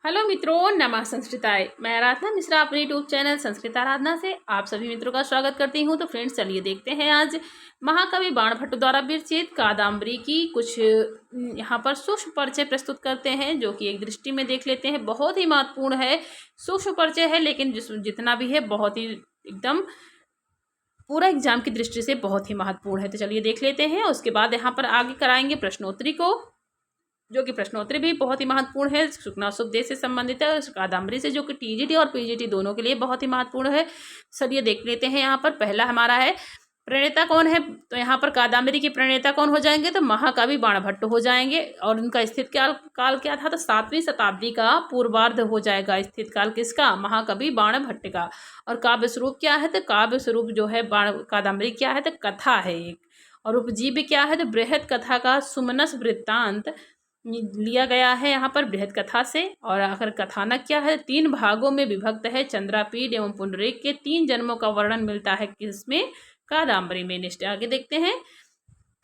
Hello मित्रों, नमः संस्कृताय। मैं आराधना मिश्रा अपने यूट्यूब चैनल संस्कृत आराधना से आप सभी मित्रों का स्वागत करती हूं। तो फ्रेंड्स, चलिए देखते हैं आज महाकवि बाणभट्ट द्वारा विरचित कादम्बरी की कुछ यहाँ पर सूक्ष्म परिचय प्रस्तुत करते हैं, जो कि एक दृष्टि में देख लेते हैं। बहुत ही महत्वपूर्ण है, सूक्ष्म परिचय है, लेकिन जितना भी है बहुत ही एकदम पूरा एग्जाम की दृष्टि से बहुत ही महत्वपूर्ण है। तो चलिए देख लेते हैं। उसके बाद यहाँ पर आगे कराएंगे प्रश्नोत्तरी को, जो कि प्रश्नोत्तरी भी बहुत ही महत्वपूर्ण है, शुक्नासुपदेश से संबंधित है, कादम्बरी से, जो कि टीजीटी और पीजीटी दोनों के लिए बहुत ही महत्वपूर्ण है। चलिए देख लेते हैं। यहाँ पर पहला हमारा है प्रणेता कौन है। तो यहाँ पर कादम्बरी के प्रणेता कौन हो जाएंगे, तो महाकवि बाणभट्ट हो जाएंगे। और उनका स्थित काल क्या था, तो 7वीं शताब्दी का पूर्वार्ध हो जाएगा स्थित काल किसका, महाकवि बाणभट्ट का। और काव्य स्वरूप क्या है, तो काव्य स्वरूप जो है कादम्बरी क्या है, तो कथा है एक। और उपजीव्य क्या है, तो बृहद कथा का सुमनस वृत्तांत लिया गया है यहाँ पर बृहद कथा से। और आखिर कथानक क्या है, 3 भागों में विभक्त है। चंद्रापीठ एवं पुंडरीक के 3 जन्मों का वर्णन मिलता है किसमें, कादम्बरी में। नेक्स्ट आगे देखते हैं।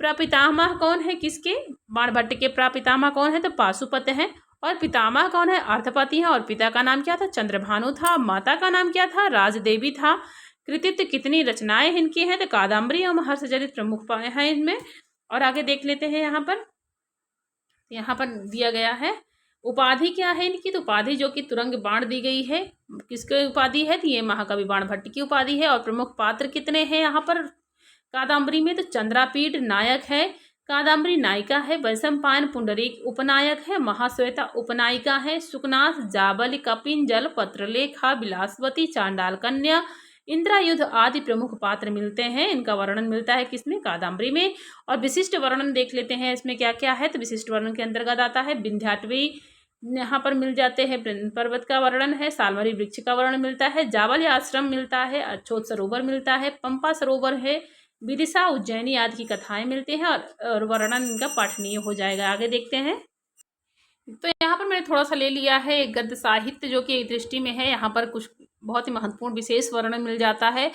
प्रपितामह कौन है किसके, बाणभट्ट के प्रपितामह कौन है, तो पाशुपत है। और पितामह कौन है, अर्थपति है। और पिता का नाम क्या था, चंद्रभानु था। माता का नाम क्या था, राजदेवी था। कृतित्व कितनी रचनाएं इनकी हैं, तो कादम्बरी एवं हर्षचरित प्रमुख है इनमें। और आगे देख लेते हैं। यहाँ पर दिया गया है उपाधि क्या है इनकी, तो उपाधि जो कि तुरंग बाण दी गई है, किसकी उपाधि है, तो ये महाकवि बाणभट्ट की उपाधि है। और प्रमुख पात्र कितने हैं यहाँ पर कादम्बरी में, तो चंद्रापीठ नायक है, कादम्बरी नायिका है, वैशंपायन पुंडरीक उपनायक है, महाश्वेता उपनायिका है, सुकनाथ, जाबल, कपिंजल, पत्रलेखा, विलासवती, चांडाल कन्या, इंद्रायुध आदि प्रमुख पात्र मिलते हैं। इनका वर्णन मिलता है किसमें, कादम्बरी में। और विशिष्ट वर्णन देख लेते हैं इसमें क्या क्या है, तो विशिष्ट वर्णन के अंतर्गत आता है विंध्याटवी यहाँ पर मिल जाते हैं, पर्वत का वर्णन है, सालमरी वृक्ष का वर्णन मिलता है, जावली आश्रम मिलता है, अछोत सरोवर मिलता है, पंपा सरोवर है, विदिशा उज्जैनी आदि की कथाएं मिलती हैं। और वर्णन इनका पठनीय हो जाएगा। आगे देखते हैं। तो यहाँ पर मैंने थोड़ा सा ले लिया है गद्य साहित्य, जो कि दृष्टि में है। यहाँ पर कुछ बहुत ही महत्वपूर्ण विशेष वर्णन मिल जाता है।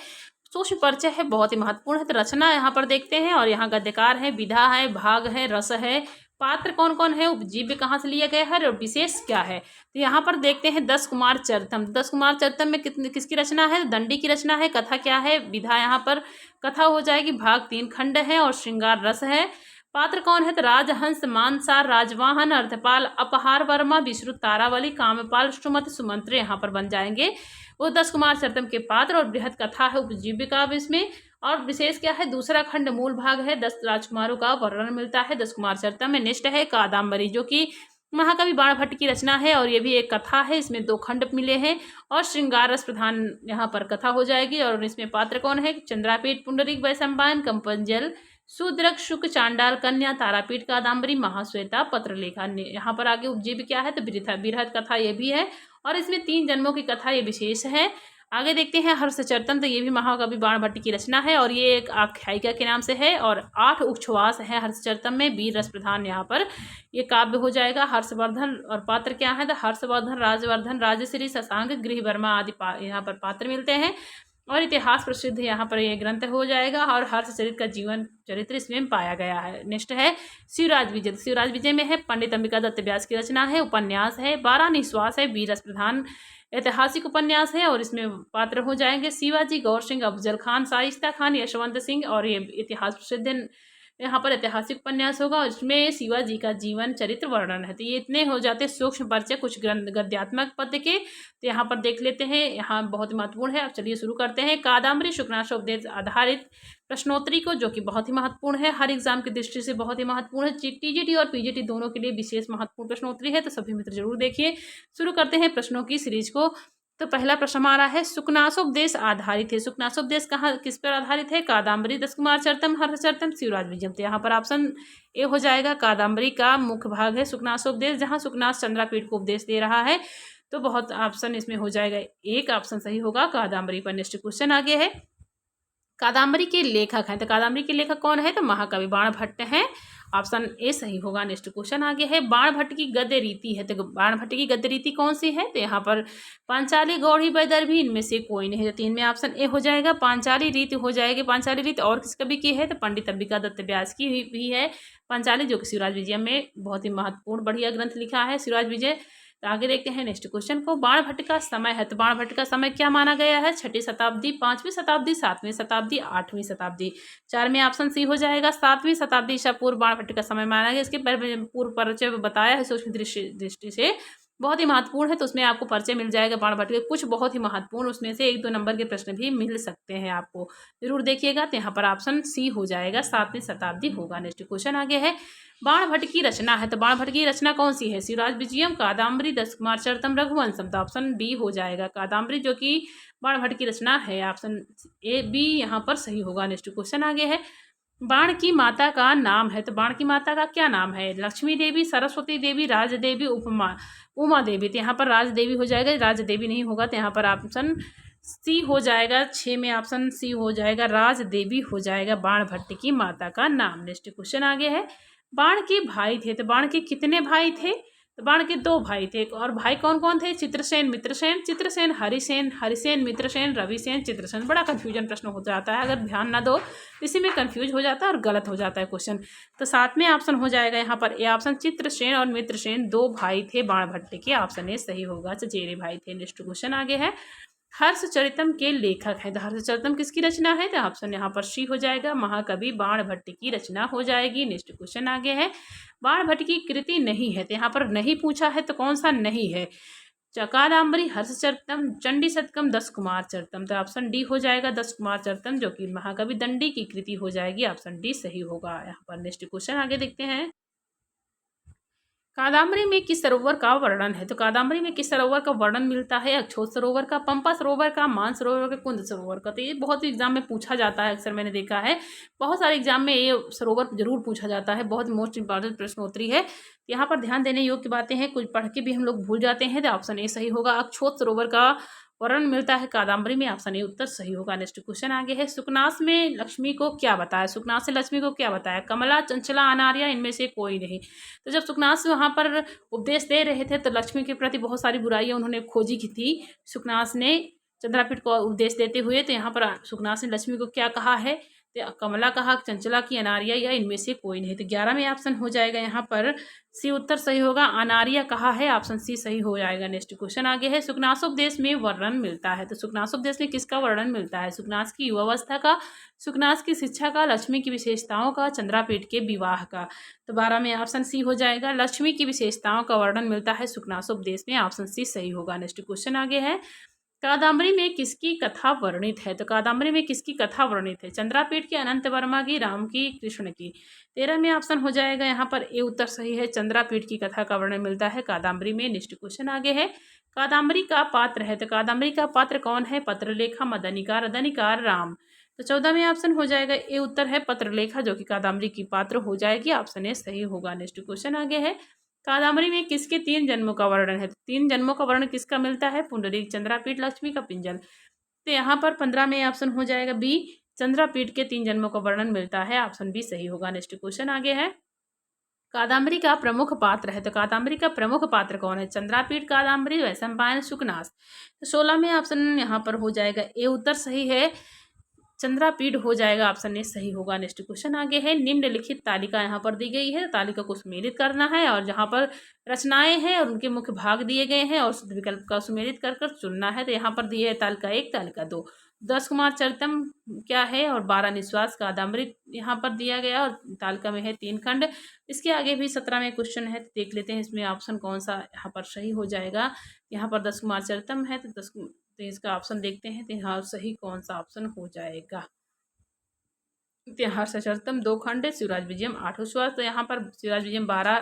सूक्ष्म परिचय है, बहुत ही महत्वपूर्ण है। तो रचना यहाँ पर देखते हैं। और यहाँ गद्यकार है, विधा है, भाग है, रस है, पात्र कौन कौन है, उपजीव्य कहाँ से लिया गया है, और विशेष क्या है। तो यहाँ पर देखते हैं 10 कुमार चरितम। 10 कुमार चरितम में किसकी रचना है, दंडी की रचना है। कथा क्या है, विधा यहाँ पर कथा हो जाएगी। भाग 3 खंड है और श्रृंगार रस है। पात्र कौन है, तो राजहंस, मानसार, राजवाहन, अर्थपाल, अपहार वर्मा, विश्रुत, तारावली, कामपाल, सुमति, सुमंत्र यहाँ पर बन जाएंगे वो 10 कुमार चरितम के पात्र। और बृहद कथा है, उपजीव्य काव्य इसमें। और विशेष क्या है, दूसरा खंड मूल भाग है, 10 राजकुमारों का वर्णन मिलता है 10 कुमार चरितम में। नेक्स्ट है कादम्बरी, जो कि महाकवि बाणभट्ट की रचना है, और ये भी एक कथा है। इसमें 2 खंड मिले हैं और श्रृंगार रस प्रधान यहाँ पर कथा हो जाएगी। और इसमें पात्र कौन है, चंद्रापीठ, पुंडरीक, वैशंपायन, कंपंजल, शूद्रक, शुक, चांडाल कन्या, तारापीठ, कादम्बरी, महाश्वेता, पत्रलेखा। यहाँ पर आगे उपजीव्य क्या है, तो बृहद कथा ये भी है। और इसमें 3 जन्मों की कथा ये विशेष है। आगे देखते हैं हर्षचरितम। तो ये भी महाकवि बाणभट्ट की रचना है, और ये एक आख्यायिका के नाम से है। और 8 उच्छ्वास है हर्षचरितम में, वीर रस प्रधान यहाँ पर ये काव्य हो जाएगा। हर्षवर्धन, और पात्र क्या है, तो हर्षवर्धन, राजवर्धन, राजश्री, शशांक, गृहवर्मा आदि यहाँ पर पात्र मिलते हैं। और इतिहास प्रसिद्ध यहाँ पर ये ग्रंथ हो जाएगा। और हर्षचरित का जीवन चरित्र इसमें पाया गया है। नेक्स्ट है शिवराज विजय। शिवराज विजय में है पंडित अंबिका दत्त व्यास की रचना है, उपन्यास है, 12 निश्वास है, वीर रस प्रधान ऐतिहासिक उपन्यास है। और इसमें पात्र हो जाएंगे शिवाजी, गौर सिंह, अफजल खान, शाइस्ता खान, यशवंत सिंह। और ये इतिहास प्रसिद्ध यहाँ पर ऐतिहासिक उपन्यास होगा, और इसमें शिवाजी का जीवन चरित्र वर्णन है। तो ये इतने हो जाते हैं सूक्ष्म परिचय कुछ गद्यात्मक पद के। तो यहाँ पर देख लेते हैं, यहाँ बहुत ही महत्वपूर्ण है। अब चलिए शुरू करते हैं। कादम्बरी शुक्नासोपदेश आधारित प्रश्नोत्तरी को, जो कि बहुत ही महत्वपूर्ण है, हर एग्जाम की दृष्टि से बहुत ही महत्वपूर्ण है। टीजीटी और पीजीटी दोनों के लिए विशेष महत्वपूर्ण प्रश्नोत्तरी है, तो सभी मित्र जरूर देखिए। शुरू करते हैं प्रश्नों की सीरीज को। तो पहला प्रश्न हमारा है, शुक्नासोपदेश आधारित है। शुक्नासोपदेश कहाँ किस पर आधारित है, कादम्बरी, 10 कुमार चरितम, हर्षचरितम, शिवराज विजयम। तो यहाँ पर ऑप्शन ए हो जाएगा। कादम्बरी का मुख्य भाग है शुक्नासोपदेश, जहाँ शुकनास चंद्रापीठ को उपदेश दे रहा है। तो बहुत ऑप्शन इसमें हो जाएगा, एक ऑप्शन सही होगा कादम्बरी पर। नेक्स्ट क्वेश्चन आगे है, कादम्बरी के लेखक हैं। तो कादम्बरी के लेखक कौन है, तो महाकवि बाणभट्ट हैं। ऑप्शन ए सही होगा। नेक्स्ट क्वेश्चन आगे है, बाणभट्ट की गद्य रीति है। तो बाणभट्ट की गद्य रीति कौन सी है, तो यहाँ पर पांचाली, गौड़ी, वैदर्भी, इनमें से कोई नहीं है। तो 3 में ऑप्शन ए हो जाएगा, पांचाली रीति हो जाएगी। पांचाली रीति और किस कवि की है, तो पंडित अंबिका दत्त व्यास की भी है पांचाली, जो कि शिवराज विजय में बहुत ही महत्वपूर्ण बढ़िया ग्रंथ लिखा है शिवराज विजय। तो आगे देखते हैं नेक्स्ट क्वेश्चन को। बाणभट्ट का समय है, तो बाणभट्ट का समय क्या माना गया है? 6वीं शताब्दी, 5वीं शताब्दी, 7वीं शताब्दी, 8वीं शताब्दी। 4 में ऑप्शन सी हो जाएगा। 7वीं शताब्दी ईसा पूर्व बाणभट्ट का समय माना गया। इसके पूर्व परिचय बताया है सूक्ष्म दृष्टि से, बहुत ही महत्वपूर्ण है, तो उसमें आपको परिचय मिल जाएगा बाणभट्ट के। कुछ बहुत ही महत्वपूर्ण उसमें से 1-2 नंबर के प्रश्न भी मिल सकते हैं आपको, जरूर देखिएगा। तो यहाँ पर ऑप्शन सी हो जाएगा, 7वीं शताब्दी होगा। नेक्स्ट क्वेश्चन आगे है, बाणभट्ट की रचना है, तो बाणभट्ट की रचना कौन सी है? शिवराज विजयम, कादम्बरी, 10 कुमार चरितम, रघुवंशम। तो ऑप्शन बी हो जाएगा, कादम्बरी, जो कि बाणभट्ट की रचना है। ऑप्शन ए बी यहाँ पर सही होगा। नेक्स्ट क्वेश्चन आगे है, बाण की माता का नाम है, तो बाण की माता का क्या नाम है? लक्ष्मी देवी, सरस्वती देवी, राज देवी, उमा देवी। तो यहाँ पर राज देवी हो जाएगा, राज देवी नहीं होगा, तो यहाँ पर ऑप्शन सी हो जाएगा। 6 में ऑप्शन सी हो जाएगा, राज देवी हो जाएगा बाणभट्ट की माता का नाम। नेक्स्ट क्वेश्चन आगे है, बाण के भाई थे, तो बाण के कितने भाई थे? तो बाण के 2 भाई थे, और भाई कौन कौन थे? चित्रसेन, मित्रसेन, चित्रसेन, हरिसेन, हरिसेन, मित्रसेन, रविसेन, चित्रसेन। बड़ा कंफ्यूजन प्रश्न हो जाता है, अगर ध्यान ना दो इसी में कंफ्यूज हो जाता है और गलत हो जाता है क्वेश्चन। तो 7 में ऑप्शन हो जाएगा यहाँ पर ए ऑप्शन, चित्रसेन और मित्रसेन 2 भाई थे बाणभट्ट के। ऑप्शन ए सही होगा, चचेरे भाई थे। नेक्स्ट क्वेश्चन आगे है, हर्षचरितम के लेखक हैं, तो हर्षचरितम किसकी रचना है? तो ऑप्शन यहाँ पर सी हो जाएगा, महाकवि बाणभट्ट की रचना हो जाएगी। नेक्स्ट क्वेश्चन आगे है, बाणभट्ट की कृति नहीं है, तो यहाँ पर नहीं पूछा है, तो कौन सा नहीं है? कादम्बरी, हर्षचरितम, चंडी शतकम, 10 कुमार चरितम। तो ऑप्शन डी हो जाएगा, 10 कुमार चरितम, जो कि महाकवि दंडी की कृति हो जाएगी। ऑप्शन डी सही होगा यहाँ पर। नेक्स्ट क्वेश्चन आगे देखते हैं, कादम्बरी में किस सरोवर का वर्णन है? तो कादम्बरी में किस सरोवर का वर्णन मिलता है? अक्षोत सरोवर का, पंपा सरोवर का, मान सरोवर का, कुंद सरोवर का। तो ये बहुत एग्जाम में पूछा जाता है, अक्सर मैंने देखा है बहुत सारे एग्जाम में ये सरोवर जरूर पूछा जाता है, बहुत मोस्ट इंपॉर्टेंट प्रश्नोत्तरी है। यहाँ पर ध्यान देने योग्य बातें हैं, कुछ पढ़ के भी हम लोग भूल जाते हैं। तो ऑप्शन ए सही होगा, अक्षोत सरोवर का वर्णन मिलता है कादम्बरी में। ऑप्शन ए उत्तर सही होगा। नेक्स्ट क्वेश्चन आगे है, सुकनास में लक्ष्मी को क्या बताया? सुकनास से लक्ष्मी को क्या बताया? कमला, चंचला, अनार्या, इनमें से कोई नहीं। तो जब सुकनास वहाँ पर उपदेश दे रहे थे तो लक्ष्मी के प्रति बहुत सारी बुराइयां उन्होंने खोजी की थी सुकनास ने चंद्रापीठ को उपदेश देते हुए। तो यहाँ पर सुकनास ने लक्ष्मी को क्या कहा है? तो कमला कहा, चंचला की, अनार्या, या इनमें से कोई नहीं। तो 11 में ऑप्शन हो जाएगा यहाँ पर सी उत्तर सही होगा, अनार्या कहा है। ऑप्शन सी सही हो जाएगा। नेक्स्ट क्वेश्चन आगे है, सुकनासोपदेश में वर्णन मिलता है, तो सुकनासोपदेश में किसका वर्णन मिलता है? सुकनास की युवावस्था का, सुकनास की शिक्षा का, लक्ष्मी की विशेषताओं का, चंद्रापीठ के विवाह का। तो 12 में ऑप्शन सी हो जाएगा, लक्ष्मी की विशेषताओं का वर्णन मिलता है सुकनासोपदेश में। ऑप्शन सी सही होगा। नेक्स्ट क्वेश्चन आगे है, कादम्बरी में किसकी कथा वर्णित है? तो कादम्बरी में किसकी कथा वर्णित है? चंद्रापीठ की, अनंत वर्मा की, राम की, कृष्ण की। 13 में ऑप्शन हो जाएगा यहाँ पर ए उत्तर सही है, चंद्रापीठ की कथा का वर्णन मिलता है कादम्बरी में। नेक्स्ट क्वेश्चन आगे है, कादम्बरी का पात्र है, तो कादम्बरी का पात्र कौन है? पत्रलेखा, मदनिकार, अदनिकार, राम। तो 14 में ऑप्शन हो जाएगा ए उत्तर है पत्रलेखा, जो कि कादम्बरी की पात्र हो जाएगी। ऑप्शन ए सही होगा। नेक्स्ट क्वेश्चन आगे है, कादम्बरी में किसके 3 जन्मों का वर्णन है? 3 जन्मों का वर्णन किसका मिलता है? पुंडरीक, चंद्रापीठ, लक्ष्मी का पिंजल। तो यहाँ पर 15 में ऑप्शन हो जाएगा बी, चंद्रापीठ के 3 जन्मों का वर्णन मिलता है। ऑप्शन बी सही होगा। नेक्स्ट क्वेश्चन आगे है, कादम्बरी का प्रमुख पात्र है, तो कादम्बरी का प्रमुख पात्र कौन है? चंद्रापीठ, कादम्बरी, वैशंपायन, सुकनास। तो 16 में ऑप्शन यहाँ पर हो जाएगा ए उत्तर सही है, चंद्रापीठ हो जाएगा। ऑप्शन ए सही होगा। नेक्स्ट क्वेश्चन आगे है, निम्नलिखित तालिका यहाँ पर दी गई है, तालिका को सुमेलित करना है, और जहाँ पर रचनाएं हैं और उनके मुख्य भाग दिए गए हैं और विकल्प का सुमेलित कर कर चुनना है। तो यहाँ पर दिए है तालिका 1, तालिका 2, 10 कुमार चरितम क्या है और 12 निश्वास कादम्बरी यहाँ पर दिया गया, और तालिका में है 3 खंड। इसके आगे भी 17 में क्वेश्चन है, देख लेते हैं इसमें ऑप्शन कौन सा यहाँ पर सही हो जाएगा। यहाँ पर 10 कुमार चरितम है, तो इसका ऑप्शन देखते हैं, तो यहाँ सही कौन सा ऑप्शन हो जाएगा। हर्षचरितम 2 खंड है, शिवराज विजयम 8 विश्वास, तो यहाँ पर शिवराज विजयम 12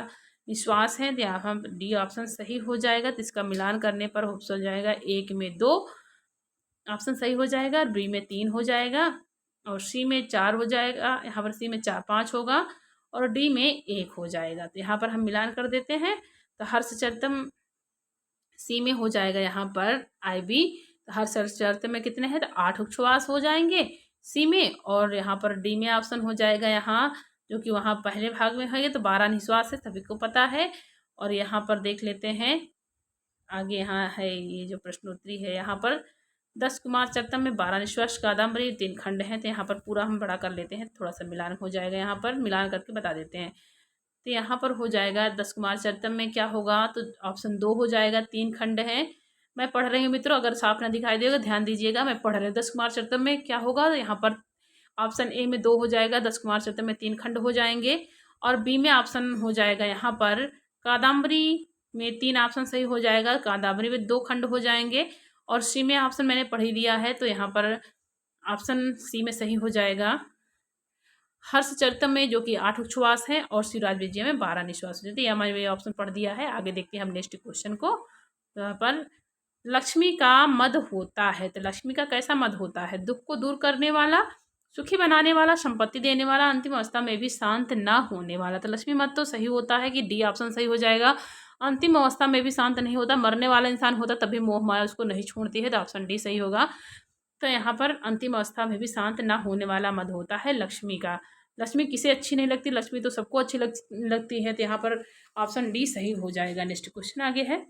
विश्वास है, तो यहाँ पर डी ऑप्शन सही हो जाएगा। तो इसका मिलान करने पर हो जाएगा 1 में 2 ऑप्शन सही हो जाएगा, और बी में 3 हो जाएगा, और सी में 4 हो जाएगा। यहाँ पर सी में 5 होगा, और डी में 1 हो जाएगा। तो यहाँ पर हम मिलान कर देते हैं, तो हर्षचरितम सी में हो जाएगा यहाँ पर आई बी। हर्षचरितम में कितने हैं? तो 8 उपश्वास हो जाएंगे सी में, और यहाँ पर डी में ऑप्शन हो जाएगा यहाँ, जो कि वहाँ पहले भाग में है, तो 12 निश्वास है, सभी को पता है। और यहाँ पर देख लेते हैं आगे, यहाँ है ये जो प्रश्नोत्तरी है, यहाँ पर 10 कुमार चरितम में 12 निश्वास, कादम्बरी 3 खंड हैं, तो यहाँ पर पूरा हम बड़ा कर लेते हैं, थोड़ा सा मिलान हो जाएगा। यहाँ पर मिलान करके बता देते हैं, तो यहाँ पर हो जाएगा 10 कुमार चरितम में क्या होगा, तो ऑप्शन 2 हो जाएगा। 3 खंड हैं। मैं पढ़ रही हूँ मित्रों, अगर साफ ना दिखाई देगा ध्यान दीजिएगा, मैं पढ़ रही हूँ। 10 कुमार चरितम में क्या होगा, तो यहाँ पर ऑप्शन ए में 2 हो जाएगा, 10 कुमार चरितम में 3 खंड हो जाएंगे। और बी में ऑप्शन हो जाएगा यहाँ पर कादम्बरी में 3 ऑप्शन सही हो जाएगा, कादम्बरी में 2 खंड हो जाएंगे। और सी में ऑप्शन मैंने पढ़ ही दिया है, तो यहाँ पर ऑप्शन सी में सही हो जाएगा हर्षचरितम में, जो कि 8 उपवास हैं, और शिवराज विजय में 12 निश्वास हो जाते हैं। ये हमारे ऑप्शन पढ़ दिया है। आगे देखते हैं हम नेक्स्ट क्वेश्चन को। यहाँ पर लक्ष्मी का मद होता है, तो लक्ष्मी का कैसा मद होता है, दुख को दूर करने वाला, सुखी बनाने वाला, संपत्ति देने वाला, अंतिम अवस्था में भी शांत ना होने वाला। तो लक्ष्मी मद तो सही होता है कि डी ऑप्शन सही हो जाएगा। अंतिम अवस्था में भी शांत नहीं होता, मरने वाला इंसान होता तभी मोह माया उसको नहीं छोड़ती है, तो ऑप्शन डी सही होगा। तो यहाँ पर अंतिम अवस्था में भी शांत ना होने वाला मद होता है लक्ष्मी का। लक्ष्मी किसे अच्छी नहीं लगती, लक्ष्मी तो सबको अच्छी लगती है, तो यहाँ पर ऑप्शन डी सही हो जाएगा। नेक्स्ट क्वेश्चन आगे है,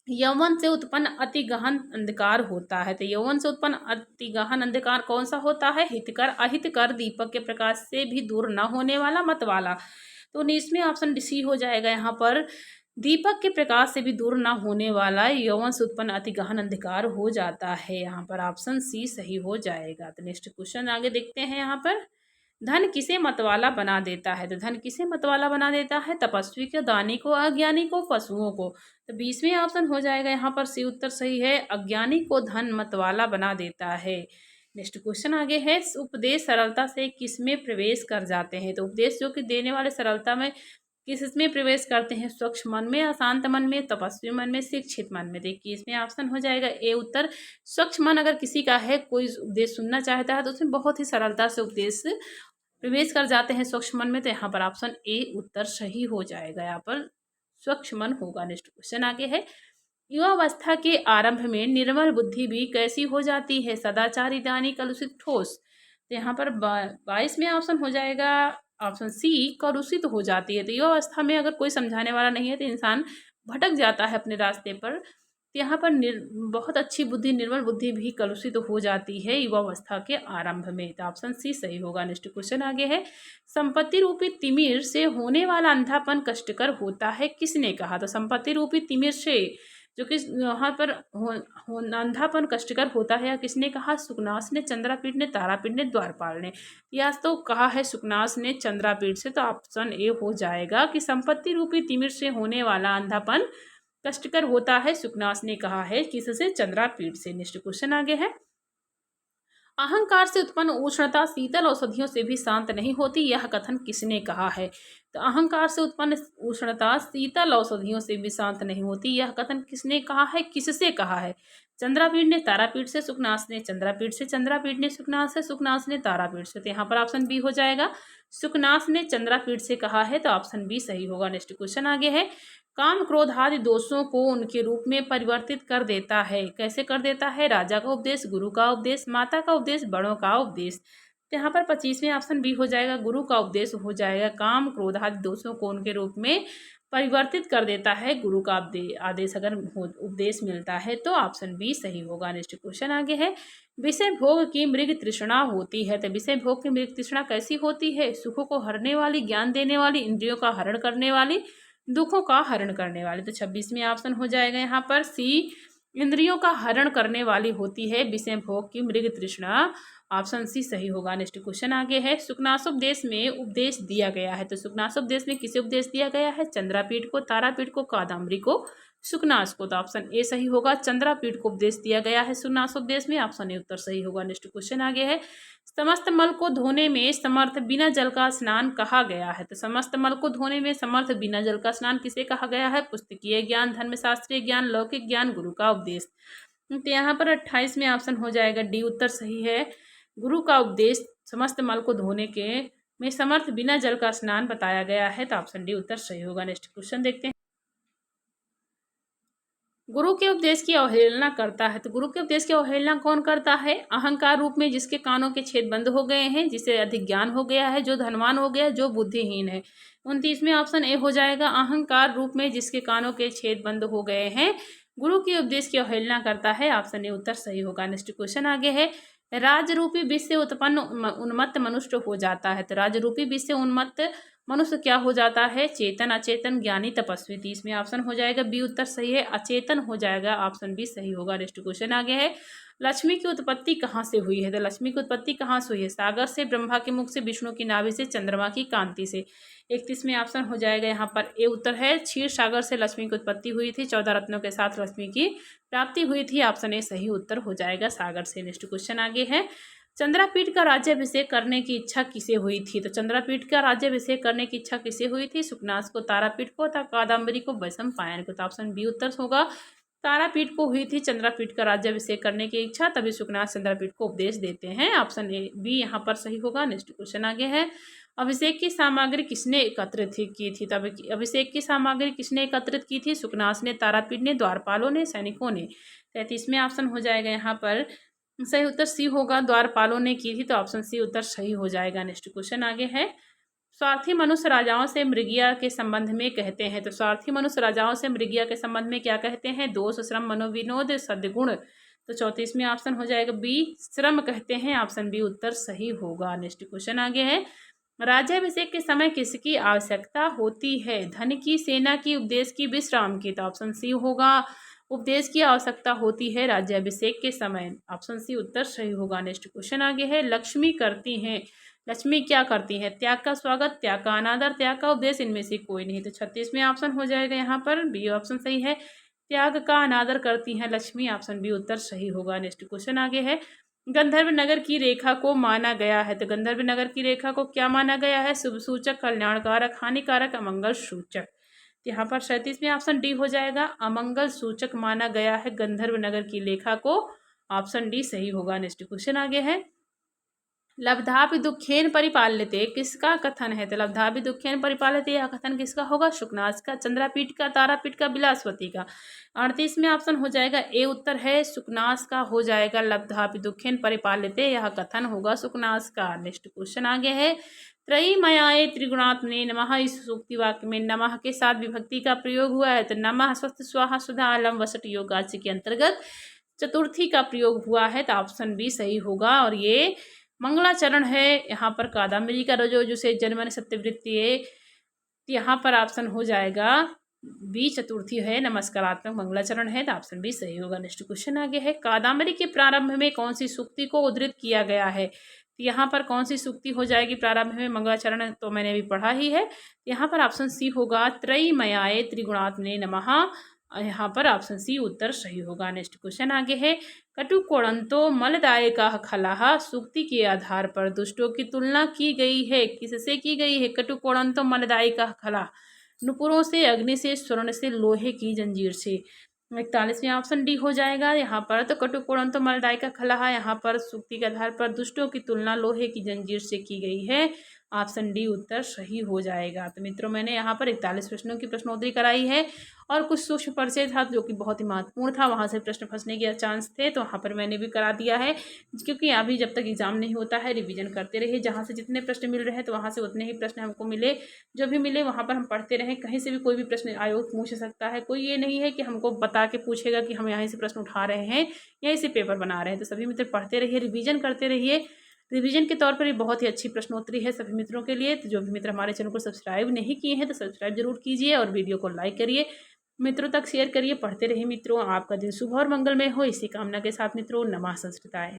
यौवन से उत्पन्न अति गहन अंधकार होता है, तो यौवन से उत्पन्न अति गहन अंधकार कौन सा होता है, हितकर अहितकर, दीपक के प्रकाश से भी दूर न होने वाला, मत वाला। तो इसमें ऑप्शन सी हो जाएगा यहाँ पर, दीपक के प्रकाश से भी दूर ना होने वाला यौवन से उत्पन्न अति गहन अंधकार हो जाता है। यहाँ पर ऑप्शन सी सही हो जाएगा। तो नेक्स्ट क्वेश्चन आगे देखते हैं। यहाँ पर धन किसे मतवाला बना देता है, तो धन किसे मतवाला बना देता है, तपस्वी को, दानी को, अज्ञानी को, पशुओं को। तो 20वें ऑप्शन हो जाएगा यहाँ पर सी उत्तर सही है, अज्ञानी को धन मतवाला बना देता है। नेक्स्ट क्वेश्चन आगे है, उपदेश सरलता से किसमें प्रवेश कर जाते हैं, तो उपदेश जो कि देने वाले सरलता में किसमें प्रवेश करते हैं, स्वच्छ मन में, अशांत मन में, तपस्वी मन में, शिक्षित मन में। देखिए इसमें ऑप्शन हो जाएगा ए उत्तर, स्वच्छ मन अगर किसी का है, कोई उपदेश सुनना चाहता है तो उसमें बहुत ही सरलता से उपदेश प्रवेश कर जाते हैं स्वच्छ मन में, तो यहाँ पर ऑप्शन ए उत्तर सही हो जाएगा। यहाँ पर स्वच्छ मन होगा। नेक्स्ट क्वेश्चन आगे है, युवावस्था के आरंभ में निर्मल बुद्धि भी कैसी हो जाती है, सदाचारी, दानी, कलुषित, ठोस। तो यहाँ पर 22 में ऑप्शन हो जाएगा ऑप्शन सी, कलुषित हो जाती है। तो युवावस्था में अगर कोई समझाने वाला नहीं है तो इंसान भटक जाता है अपने रास्ते पर। तो यहाँ पर बहुत अच्छी बुद्धि, निर्मल बुद्धि भी कलुषित हो जाती है युवावस्था के आरंभ में, तो ऑप्शन सी सही होगा। नेक्स्ट क्वेश्चन आगे है, संपत्ति रूपी तिमिर से होने वाला अंधापन कष्टकर होता है, किसने कहा। तो संपत्ति रूपी तिमिर से जो कि यहाँ पर अंधापन कष्टकर होता है, किसने कहा, सुकनास ने, चंद्रापीठ ने, तारापीठ ने, द्वारपाल ने। या तो कहा है सुकनास ने चंद्रापीठ से, तो ऑप्शन ए हो जाएगा कि संपत्ति रूपी तिमिर से होने वाला अंधापन कष्टकर होता है, सुकनास ने कहा है, किससे, चंद्रापीठ से। नेक्स्ट क्वेश्चन आगे है, अहंकार से उत्पन्न उष्णता शीतल औषधियों से भी शांत नहीं होती, यह कथन किसने कहा है। तो अहंकार से उत्पन्न उष्णता शीतल औषधियों से भी शांत नहीं होती, यह कथन किसने कहा है, किससे कहा है। चंद्रापीठ ने, तारापीठ से, सुकनास ने, चंद्रापीठ से, चंद्रापीठ ने, सुकनास से, सुकनास ने, तारापीठ से। तो यहाँ पर ऑप्शन बी हो जाएगा, सुकनास ने चंद्रापीठ से कहा है, तो ऑप्शन बी सही होगा। नेक्स्ट क्वेश्चन आगे है, काम क्रोध आदि दोषों को उनके रूप में परिवर्तित कर देता है, कैसे कर देता है, राजा का उपदेश, गुरु का उपदेश, माता का उपदेश, बड़ों का उपदेश। तो यहाँ पर 25वें ऑप्शन बी हो जाएगा, गुरु का उपदेश हो जाएगा। काम क्रोध आदि दोषों को उनके रूप में परिवर्तित कर देता है, गुरु का आदेश अगर उपदेश मिलता है, तो ऑप्शन बी सही होगा। नेक्स्ट क्वेश्चन आगे है, विषय भोग की मृग तृष्णा होती है, तो विषय भोग की मृग तृष्णा कैसी होती है, सुखों को हरने वाली, ज्ञान देने वाली, इंद्रियों का हरण करने वाली, दुखों का हरण करने वाली। तो 26वें ऑप्शन हो जाएगा यहाँ पर सी, इंद्रियों का हरण करने वाली होती है विषय भोग की मृग तृष्णा, ऑप्शन सी सही होगा। नेक्स्ट क्वेश्चन आगे है, सुकनासोपदेश में उपदेश दिया गया है, तो सुकनासोपदेश में किसे उपदेश दिया गया है, चंद्रापीठ को, तारापीठ को, कादम्बरी को, सुकनास को। तो ऑप्शन ए सही होगा, चंद्रापीठ को उपदेश दिया गया है सुकनासोपदेश में, ऑप्शन ए उत्तर सही होगा। नेक्स्ट क्वेश्चन आगे है, समस्त मल को धोने में समर्थ बिना जल का स्नान कहा गया है, तो समस्त मल को धोने में समर्थ बिना जल का स्नान किसे कहा गया है, पुस्तकीय ज्ञान, धर्मशास्त्रीय ज्ञान, लौकिक ज्ञान, गुरु का उपदेश। तो यहाँ पर 28 में ऑप्शन हो जाएगा डी उत्तर सही है, गुरु का उपदेश समस्त मल को धोने के में समर्थ बिना जल का स्नान बताया गया है, तो ऑप्शन डी उत्तर सही होगा। नेक्स्ट क्वेश्चन देखते हैं, गुरु के उपदेश की अवहेलना करता है, तो गुरु के उपदेश की अवहेलना कौन करता है, अहंकार रूप में जिसके कानों के छेद बंद हो गए हैं, जिसे अधिक ज्ञान हो गया है, जो धनवान हो गया, जो बुद्धिहीन है। 29वें ऑप्शन ए हो जाएगा, अहंकार रूप में जिसके कानों के छेद बंद हो गए हैं गुरु के उपदेश की अवहेलना करता है, ऑप्शन ए उत्तर सही होगा। नेक्स्ट क्वेश्चन आगे है, राज रूपी विष से उत्पन्न उन्मत्त मनुष्य हो जाता है, तो राज रूपी विष से उन्मत्त मनुष्य क्या हो जाता है? चेतन, अचेतन, ज्ञानी, तपस्वी। 30 में ऑप्शन हो जाएगा बी उत्तर सही है, अचेतन हो जाएगा, ऑप्शन बी सही होगा। नेक्स्ट क्वेश्चन आगे है, लक्ष्मी की उत्पत्ति कहाँ से हुई है? तो लक्ष्मी की उत्पत्ति कहाँ से हुई है? सागर से, ब्रह्मा के मुख से, विष्णु की नाभि से, चंद्रमा की कांति से। 31 में ऑप्शन हो जाएगा यहाँ पर ए उत्तर है, क्षीर सागर से लक्ष्मी की उत्पत्ति हुई थी, 14 रत्नों के साथ लक्ष्मी की प्राप्ति हुई थी, ऑप्शन ए सही उत्तर हो जाएगा सागर से। नेक्स्ट क्वेश्चन आगे है, चंद्रापीठ का राज्याभिषेक करने की इच्छा किसे हुई थी? तो चंद्रापीठ का राज्याभिषेक करने की इच्छा किसे हुई थी? सुकनास को, तारापीठ को, कादम्बरी को, वैशंपायन को। तो ऑप्शन बी उत्तर होगा, तारापीठ को हुई थी चंद्रापीठ का राज्याभिषेक करने की इच्छा, तभी सुकनाथ चंद्रापीठ को उपदेश देते हैं, ऑप्शन ए बी यहाँ पर सही होगा। नेक्स्ट क्वेश्चन आगे है, अभिषेक की सामग्री किसने एकत्रित की थी? तब अभिषेक की सामग्री किसने एकत्रित की थी? सुकनास ने, तारापीठ ने, द्वारपालों ने, सैनिकों ने। 33 में ऑप्शन हो जाएगा यहाँ पर सही उत्तर सी होगा, द्वारपालों ने की थी, तो ऑप्शन सी उत्तर सही हो जाएगा। नेक्स्ट क्वेश्चन आगे है, स्वार्थी मनुष्य राजाओं से मृगिया के संबंध में कहते हैं। तो स्वार्थी मनुष्य राजाओं से मृगिया के संबंध में क्या कहते हैं? दोष, श्रम, मनोविनोद, सद्गुण। तो 34 में ऑप्शन हो जाएगा बी श्रम कहते हैं, ऑप्शन बी उत्तर सही होगा। नेक्स्ट क्वेश्चन आगे है, राज्याभिषेक के समय किसकी आवश्यकता होती है? धन की, सेना की, उपदेश की, विश्राम की। तो ऑप्शन सी होगा, उपदेश की आवश्यकता होती है राज्याभिषेक के समय, ऑप्शन सी उत्तर सही होगा। नेक्स्ट क्वेश्चन आगे है, लक्ष्मी करती हैं, लक्ष्मी क्या करती है? त्याग का स्वागत, त्याग का अनादर, त्याग का उपदेश, इनमें से कोई नहीं। तो 36 में ऑप्शन हो जाएगा यहाँ पर बी ऑप्शन सही है, त्याग का अनादर करती हैं लक्ष्मी, ऑप्शन बी उत्तर सही होगा। नेक्स्ट क्वेश्चन आगे है, गंधर्व नगर की रेखा को माना गया है। तो गंधर्व नगर की रेखा को क्या माना गया है? शुभ सूचक, कल्याणकारक, हानिकारक, अमंगल सूचक। यहाँ पर 37 में ऑप्शन डी हो जाएगा, अमंगल सूचक माना गया है गंधर्व नगर की रेखा को, ऑप्शन डी सही होगा। नेक्स्ट क्वेश्चन आगे है, लब्धापि दुखेन परिपाल्यते किसका कथन है? तो लब्धापि दुखेन परिपाल्यते यह कथन किसका होगा? शुकनास का, चंद्रापीठ का, तारापीठ का, बिलासवती का। 38 में ऑप्शन हो जाएगा ए उत्तर है, शुकनास का हो जाएगा, लब्धापि दुखेन परिपाल्यते यह कथन होगा शुकनास का। नेक्स्ट क्वेश्चन आगे है, त्रयीमयाय त्रिगुणात्मने नमः, इस सूक्ति वाक्य में नमः के साथ विभक्ति का प्रयोग हुआ है। तो नमः स्वस्थ स्वाहा सुधा अलम वसट योगाच्य के अंतर्गत चतुर्थी का प्रयोग हुआ है, तो ऑप्शन बी सही होगा। और ये मंगलाचरण है यहाँ पर कादम्बरी का रजो से जन्मन सत्यवृत्ति है, यहाँ पर ऑप्शन हो जाएगा बी चतुर्थी है, नमस्कारात्मक मंगलाचरण है, तो ऑप्शन बी सही होगा। नेक्स्ट क्वेश्चन आगे है, कादम्बरी के प्रारंभ में कौन सी सूक्ति को उद्धृत किया गया है? यहाँ पर कौन सी सूक्ति हो जाएगी प्रारंभ में? मंगलाचरण तो मैंने अभी पढ़ा ही है, यहाँ पर ऑप्शन सी होगा, त्रयीमयाय त्रिगुणात्मने नमः, यहाँ पर ऑप्शन सी उत्तर सही होगा। नेक्स्ट क्वेश्चन आगे है, कटुकोणंतो मलदायका खलाहा, सूक्ति के आधार पर दुष्टों की तुलना की गई है, किससे की गई है? कटुकोणंतो मलदायका खला, नुपुरों से, अग्नि से, स्वर्ण से, लोहे की जंजीर से। 41 में ऑप्शन डी हो जाएगा यहाँ पर, तो कटुकोणंतो मलदायका खलाहा, यहाँ पर सूक्ति के आधार पर दुष्टों की तुलना लोहे की जंजीर से की गई है, ऑप्शन डी उत्तर सही हो जाएगा। तो मित्रों मैंने यहाँ पर 41 प्रश्नों की प्रश्नोत्तरी कराई है, और कुछ सूक्ष्म परिचय था जो कि बहुत ही महत्वपूर्ण था, वहाँ से प्रश्न फंसने के चांस थे, तो वहाँ पर मैंने भी करा दिया है, क्योंकि अभी जब तक एग्जाम नहीं होता है रिवीजन करते रहिए, जहाँ से जितने प्रश्न मिल रहे हैं तो वहाँ से उतने ही प्रश्न हमको मिले, जो भी मिले वहाँ पर हम पढ़ते रहें, कहीं से भी कोई भी प्रश्न आयोग पूछ सकता है, कोई ये नहीं है कि हमको बता के पूछेगा कि हम यहाँ से प्रश्न उठा रहे हैं, यहीं से पेपर बना रहे हैं। तो सभी मित्र पढ़ते रहिए, रिवीजन करते रहिए, रिवीजन के तौर पर ये बहुत ही अच्छी प्रश्नोत्तरी है सभी मित्रों के लिए। तो जो भी मित्र हमारे चैनल को सब्सक्राइब नहीं किए हैं तो सब्सक्राइब जरूर कीजिए, और वीडियो को लाइक करिए, मित्रों तक शेयर करिए, पढ़ते रहिए मित्रों। आपका दिन शुभ और मंगलमय हो, इसी कामना के साथ मित्रों नमः संस्कृताय।